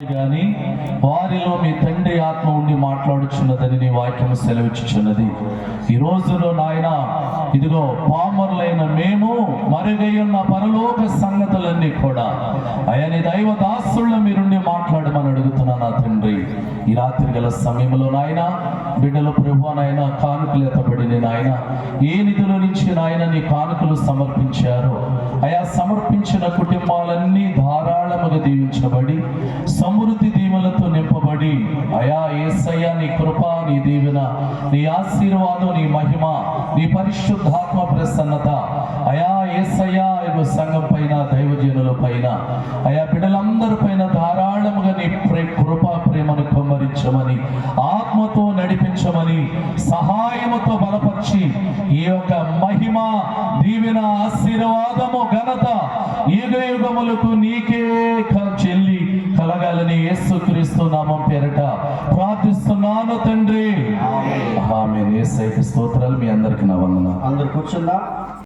గాని వారిలో మీ తండ్రి ఆత్మ ఉండి మాట్లాడుచున్నదని నీ వాక్యం సెలవిచ్చుచున్నది. ఈ రోజులో నాయన ఇదిగో పామరులైన మేము మరుగయ్యున్న పరలోక సంగతులన్నీ కూడా ఆయన దైవ దాసుల్లో మీరుండి మాట్లాడమని అడుగుతున్నా నా తండ్రి. ఈ రాత్రి గల సమయంలో నాయన బిడ్డలు ప్రభు నాయన కానుకలు ఎత్తబడింది నాయన. ఏ నిధుల నుంచి నాయన నీ కానుకలు సమర్పించారో ఆయా సమర్పించిన కుటుంబాలన్నీ ధారాళముగా దీవించబడి సమృద్ధి దీవెనలతో నింపబడి అయా యేసయ్య నీ కృప, నీ దీవెన, నీ ఆశీర్వాదం, నీ మహిమ, నీ పరిశుద్ధాత్మ ప్రసన్నత అయా యేసయ్య సంఘం పైన, దైవజనుల పైన, అయా బిడ్డలందరి పైన ధారాళముగా నీ కృప ప్రేమను కుమ్మరించమని, ఆత్మతో నడిపించమని, సహాయముతో బలపరిచి ఈ యొక్క మహిమ, దీవెన, ఆశీర్వాదము, ఘనత యుగ యుగములకు నీకే చెల్లి కలగాలని యేసుక్రీస్తు నామం పేరట ప్రార్థిస్తున్నాను తండ్రి. ఆమేన్. యేసయ్యకి స్తోత్రాలు. మీ అందరికి నా వందనాలు. అందరు కూర్చుందా.